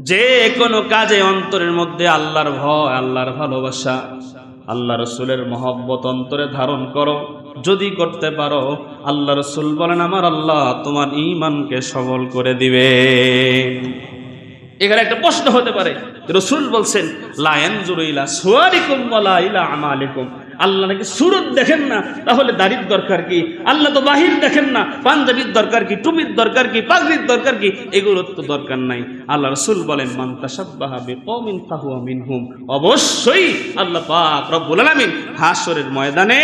যে কোনো কাজে অন্তরের মধ্যে আল্লাহর ভয়, আল্লাহর ভালোবাসা, আল্লাহ রসুলের মহব্বত অন্তরে ধারণ করো। যদি করতে পারো, আল্লাহ রসুল বলেন আমার আল্লাহ তোমার ঈমানকে সবল করে দিবে। এখানে একটা প্রশ্ন হতে পারে, রসুল বলছেন লা ইয়ানজুরু ইলা সুওয়ারিকুম ওয়ালা ইলা আমালিকুম। আল্লাহ নাকি সুরত দেখেন না, তাহলে দাড়ির দরকার কি? আল্লাহ তো বাহির দেখেন না, পাঞ্জাবির দরকার কি, টুপির দরকার কি, পাগড়ির দরকার কি? এগুলোর তো দরকার নাই। আল্লাহ রাসূল বলেন মান তাশাব্বাহা বিকওমিন ফাহুয়া মিনহুম। অবশ্যই আল্লাহ পাক রব্বুল আলামিন হাশরের ময়দানে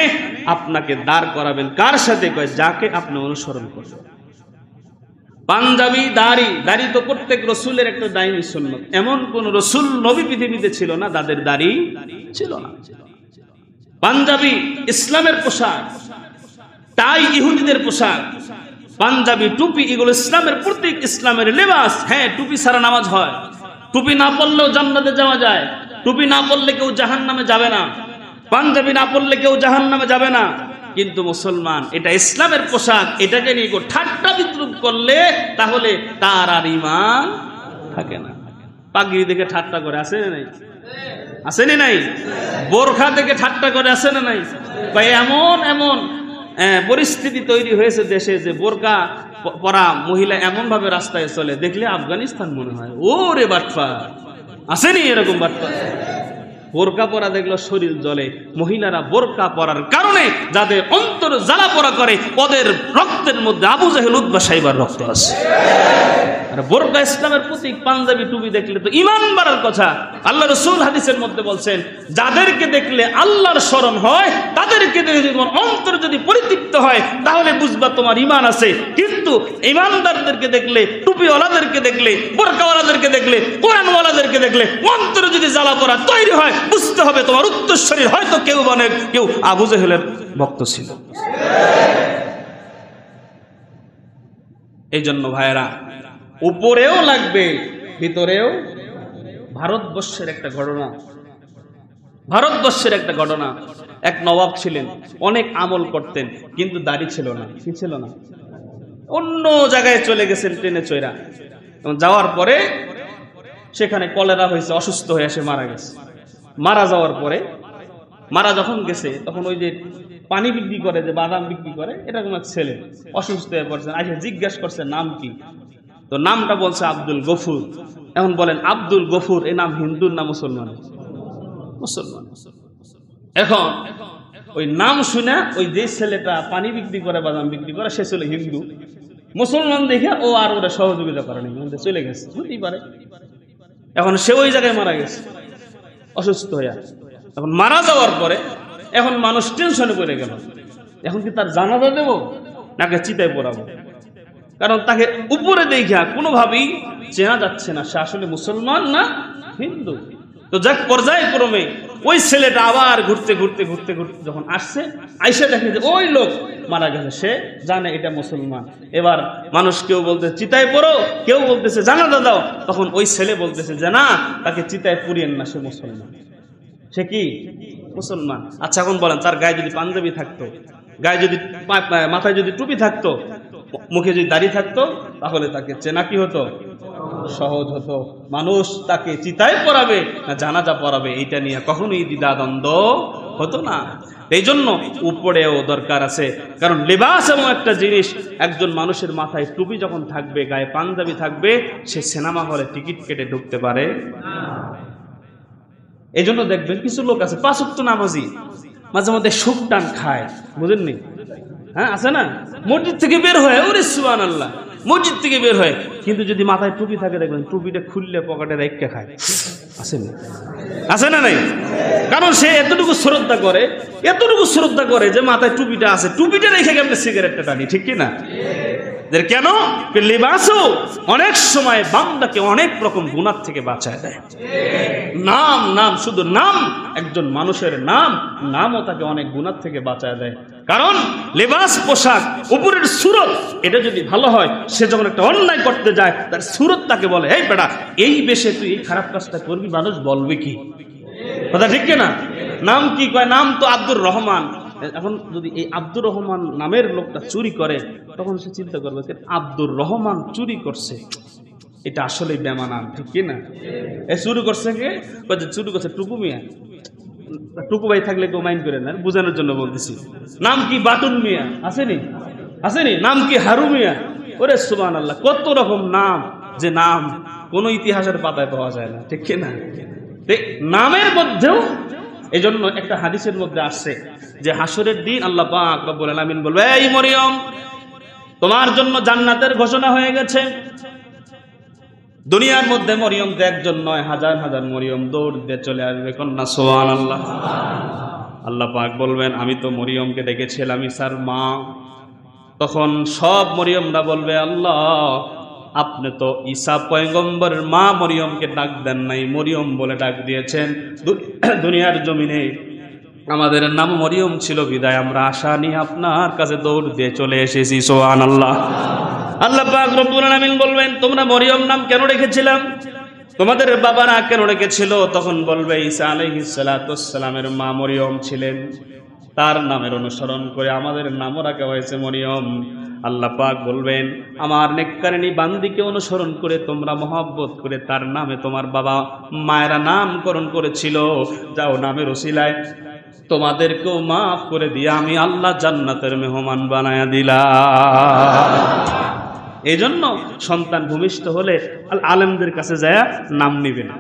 আপনাকে দাঁড় করাবেন কার সাথে? কয় যাকে আপনি অনুসরণ করবেন। পাঞ্জাবি, দাড়ি তো প্রত্যেক রসুলের একটা দায়ী সুন্নাত। এমন কোন রসুল নবী পৃথিবীতে ছিল না যাদের দাড়ি ছিল না। পাঞ্জাবি ইসলামের পোশাক, টাই ইহুদিদের পোশাক, পাঞ্জাবি টুপি এগুলো ইসলামের প্রতীক, ইসলামের লেবাস। হ্যাঁ, টুপি ছাড়া নামাজ হয়, টুপি না পড়লেও জান্নাতে যাওয়া যায়, টুপি না পড়লে কেউ জাহান্নামে যাবে না, পাঞ্জাবি না পড়লে কেউ জাহান্নামে যাবে না। কিন্তু মুসলমান এটা ইসলামের পোশাক, এটাকে নিয়ে ঠাট্টা বিদ্রুপ করলে তাহলে তার আর ঈমান থাকে না। পাগড়ি দেখে ঠাট্টা করে আসে না নাই? আসেনি নাই? বোরখা থেকে ঠাট্টা করে আসে না নাই? ভাই এমন এমন পরিস্থিতি তৈরি হয়েছে দেশে যে বোরকা পরা মহিলা এমন ভাবে রাস্তায় চলে, দেখলে আফগানিস্তান মনে হয়। ওরে বাটফার, আসেনি এরকম বাটফার? বোরকা পরা দেখলো শরীর জ্বলে। মহিলারা বোরকা পরার কারণে যাদের অন্তর জ্বালা পড়া করে, ওদের রক্তের মধ্যে আবু জাহেল উতবা সাইবার রক্ত আছে। আর বোরকা ইসলামের প্রতীক, পাঞ্জাবি টুপি দেখলে তো ঈমান বাড়ার কথা। আল্লাহ রাসূল হাদিসের মধ্যে বলছেন যাদেরকে দেখলে আল্লাহর স্মরণ হয়, তাদেরকে দেখে তোমার অন্তর যদি পরিতৃপ্ত হয়, তাহলে বুঝবা তোমার ঈমান আছে। কিন্তু ঈমানদারদেরকে দেখলে, টুপিওয়ালাদেরকে দেখলে, বোরকাওয়ালাদেরকে দেখলে, কোরআনওয়ালাদেরকে দেখলে অন্তরে যদি জ্বালা পড়া তৈরি হয়, বুঝতে হবে তোমার উত্তরসূরি হয়তো কেউ কেউ আবু জাহেলের ভক্ত ছিল। এই জন্য ভাইয়েরা, উপরেও লাগবে ভিতরেও। ভারতবর্ষের একটা ঘটনা, এক নবাব ছিলেন, অনেক আমল করতেন, কিন্তু দাড়ি ছিল না। কি ছিল না? অন্য জায়গায় চলে গেছেন ট্রেনে চড়া। যাওয়ার পরে সেখানে কলেরা হয়েছে, অসুস্থ হয়ে এসে মারা গেছে। মারা যাওয়ার পরে, মারা যখন গেছে, তখন ওই যে পানি বিক্রি করে, যে বাদাম বিক্রি করে, এরকম এক ছেলে অসুস্থ হয়ে পড়ছেন। আইসা জিজ্ঞাসা করছে নাম কি? তো নামটা বলছে আব্দুল গফুর। এখন বলেন আব্দুল গফুর এই নাম হিন্দুর না মুসলমান? মুসলমান। এখন ওই নাম শুনে ওই যে ছেলেটা পানি বিক্রি করে, বাদাম বিক্রি করে, সে ছিল হিন্দু। মুসলমান দেখে ও আর ওরা সহযোগিতা করেনি, চলে গেছে, হতেই পারে। এখন সে ওই জায়গায় মারা গেছে অসুস্থ হইয়া। এখন মারা যাওয়ার পরে এখন মানুষ টেনশনে পড়ে গেল, এখন কি তার জানাজা দেব নাকি চিতায় পড়াবো? কারণ তাকে উপরে দেখা কোনোভাবেই চেনা যাচ্ছে না সে আসলে মুসলমান না হিন্দু। তো যাক, পর্যায়ক্রমে ওই ছেলেটা আবার ঘুরতে যখন আসছে, আইসা দেখে যে ওই লোক মারা গেছে, সে জানে এটা মুসলমান। এবার মানুষ কেউ বলতেছে চিতায় পড়ো, কেউ বলতেছে জানাজা দাও। তখন ওই ছেলে বলতেছে যে না, তাকে চিতায় পুড়িয়েন না, সে মুসলমান। সে কি মুসলমান? আচ্ছা, এখন বলেন তার গায়ে যদি পাঞ্জাবি থাকতো, গায়ে যদি মাথায় যদি টুপি থাকতো, মুখে যদি দাড়ি থাকতো, তাহলে তাকে চেনা কি হতো? সহজ হতো। মানুষ তাকে চিতায় পড়াবে না জানাজা পড়াবে, এইটা নিয়ে কখনোই দ্বিধাদ্বন্দ্ব হতো না। এই জন্য উপরেও দরকার আছে, কারণ লেবাস এমন একটা জিনিস, একজন মানুষের মাথায় টুপি যখন থাকবে, গায়ে পাঞ্জাবি থাকবে, সে সিনেমা হলে টিকিট কেটে ঢুকতে পারে না। এই জন্য দেখবেন কিছু লোক আছে 5 ওয়াক্ত নামাজি, মাঝে মধ্যে সুখ টান খায়, বুঝেননি? হ্যাঁ, আছে না? মসজিদ থেকে বের হয়, ওরে সুবহানাল্লাহ, মসজিদ থেকে বের হয়, কিন্তু যদি মাথায় টুপি থাকে দেখবেন টুপিটা খুললে পকেটে রেখে খায়। আছে না নাই? কারণ সে এতটুকু শ্রদ্ধা করে যে মাথায় টুপিটা আছে, টুপিটা রেখে কেমন সিগারেটটা টানি, ঠিক কিনা? কেন? লিবাসও অনেক সময় বান্দাকে অনেক রকম গুনাহ থেকে বাঁচায় দেয়। নাম শুধু নাম, একজন মানুষের নামও তাকে অনেক গুনাহ থেকে বাঁচায় দেয়। কারণ লেবাস, পোশাক, উপরের সুরত, এটা যদি ভালো হয়, সে যখন একটা অন্যায় করতে যায়, তার সুরত তাকে বলে এই বেটা, এই বেশে তুই এই খারাপ কাজটা করবি, মানুষ বলবে কি? কথা ঠিক কিনা? নাম কি কয়? নাম তো আব্দুর রহমান। এখন যদি এই আব্দুর রহমান নামের লোকটা চুরি করে, তখন সে চিন্তা করবে আব্দুর রহমান চুরি করছে, এটা আসলে বেমানান, ঠিক কি না? এ শুরু করছে কে? শুরু করছে টুকু মিয়া। টুকু ভাই থাকলে কেউ মাইন্ড করে না, বোঝানোর জন্য বলতেছি। নাম কি বাটুল মিয়া, আসেনি? আসেনি? নাম কি হারু মিয়া? ওরে সুবহানাল্লাহ, কত রকম নাম, যে নাম কোন ইতিহাসের পাতায় পাওয়া যায় না, ঠিক কি না? নামের মধ্যেও এই জন্য একটা হাদিসের মধ্যে আসছে যে হাসরের দিন আল্লাহ পাক রব্বুল আলামিন বলবে, এই মরিয়ম, তোমার জন্য জান্নাতের ঘোষণা হয়ে গেছে। দুনিয়ার মধ্যে মরিয়ম তো একজন নয়, হাজার হাজার মরিয়ম দৌড় দিয়ে চলে আসবে, কন্যা সুবহানাল্লাহ। আল্লাহ পাক বলবেন, আমি তো মরিয়মকে ডেকেছিলাম ঈসার মা। তখন সব মরিয়মরা বলবে, আল্লাহ, আপনি তো ঈসা পয়গম্বরের মা মরিয়মকে ডাক দেন নাই, মরিয়ম বলে ডাক দিয়েছেন। দুনিয়ার জমিনে আমাদের নাম মরিয়ম ছিল বিদায় আমরা আশা নিয়ে আপনার কাছে দৌড় দিয়ে চলে এসেছি। সুবহানাল্লাহ। আল্লাহ পাক রব্বুল আলামিন বলবেন, তোমরা মরিয়ম নাম কেন রেখেছিলাম? তোমাদের বাবারা কেন রেখেছিল? তখন বলবে, ঈসা আলাইহিস সালাতু ওয়াস সালামের মা মরিয়ম ছিলেন, তার নামের অনুসরণ করে আমাদের নামও রাখা হয়েছে মরিয়ম। আল্লাহ পাক বলবেন, আমার নেককারিনী বান্দিকে অনুসরণ করে তোমরা মহব্বত করে তার নামে তোমার বাবা মায়েরা নামকরণ করেছিল, যাও নামের ওসিলায় তোমাদেরকেও মাফ করে দিয়ে আমি আল্লাহ জান্নাতের মেহমান বানায়া দিলাম। এই জন্য সন্তান ভূমিষ্ঠ হলে আলেমদের কাছে যায় নাম নিবে না।